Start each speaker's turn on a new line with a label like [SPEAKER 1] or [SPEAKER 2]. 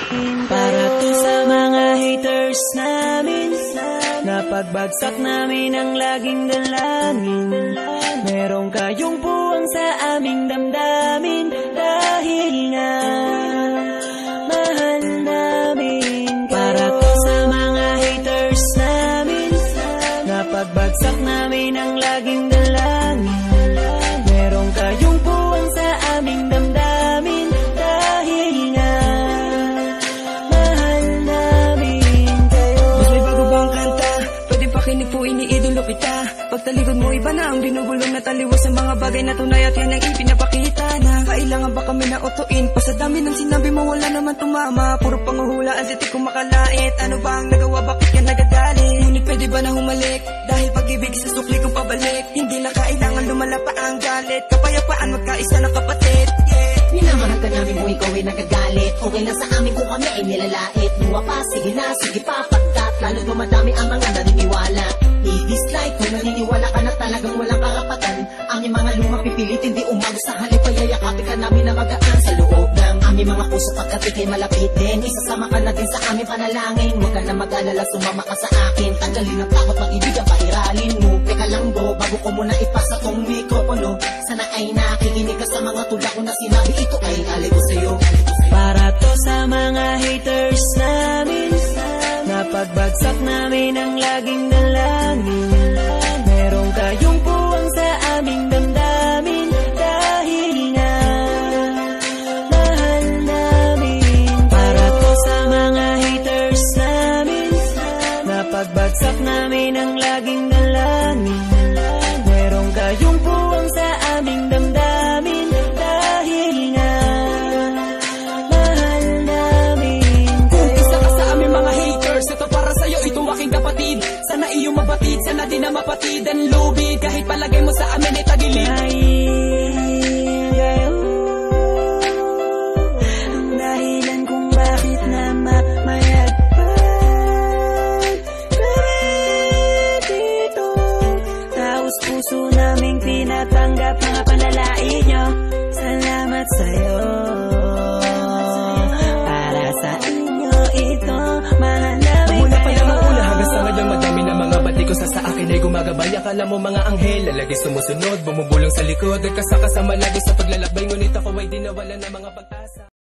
[SPEAKER 1] Para to sa mga haters namin, napagbagsak namin ang laging dalangin. Meron kayong puwang sa aming damdamin, dahil nga mahal namin kayo. Para to sa mga haters namin, napagbagsak namin ang laging dalangin. Meron kayong puwang sa aming damdamin, dahil nga mahal namin kayo.
[SPEAKER 2] Mas may bago bang kanta? Pwede pakinig po, iniidolo kita. Pagtalikod mo iba na ang binubulong na taliwas sa mga bagay na tunay at yan ang ipinapakita na kailangan ba kami na utuin? Pa sa dami ng sinabi mo wala naman tumama. Puro panguhula ang titik ko makalait. Ano ba ang nagawa, bakit ka nagagalit? Ngunit pwede ba na humalik? Dahil pag-ibig sa sukli kong pabalik. Hindi na kailangan lumala pa ang galit. Kapayapaan magkaisa ng kapatid, yeah.
[SPEAKER 3] Minamahal ka namin kung ikaw ay nagagalit. Okay na sa amin kung kami ay nilalait. Luwa pa, sige na, sige pa, pagkat lalo't mamadami ang mga naniniwala. I-dislike kung naniniwala ka na talagang walang karapatan. Aming mga lumang pipilit, hindi umago sa halip. Payayakapin ka namin na magaan sa loob ng aming mga puso pagkat ikay malapit din. Isasama ka na din sa aming panalangin. Huwag ka na mag-alala, sumama ka sa akin. Tanggalin ang takot, mag-ibig ang pairalin mo. Teka lang bro, bago ko muna ipasa tong mikropono. Sana ay nakikinig ka sa mga tula ko na sinabi. Ito ay aligo sa'yo.
[SPEAKER 1] Para to sa mga haters namin, napagbagsak namin ang laging dalangin. Meron kayong puwang sa aming damdamin, dahil nga mahal namin. Para to sa mga haters namin, napagbagsak namin ang laging dalangin. Meron kayong puwang sa aming damdamin, dahil nga mahal namin kayo.
[SPEAKER 2] Isa ka sa aming mga haters, ito para sa'yo, itong aking kapatid. Sana iyong mabatid, sana din na mapatid ang lubid. Kahit palagay mo sa amin ay tagilid.
[SPEAKER 1] Ang dahilan kung bakit na mamayagpag kami dito. Taos puso naming tinatanggap mga panalait nyo. Salamat sa'yo. Para sa inyo ito, mahal namin
[SPEAKER 2] Mula pa lang ang
[SPEAKER 1] kayo.
[SPEAKER 2] una hanggang sa ngayon, madami na mga bati ko sa akin ay gumagabay. Akala mo mga anghel, lalagi sumusunod, bumubulong sa likod. Nagkasakasama lagi sa paglalakbay, ngunit ako ay di nawala ng mga pag-asa.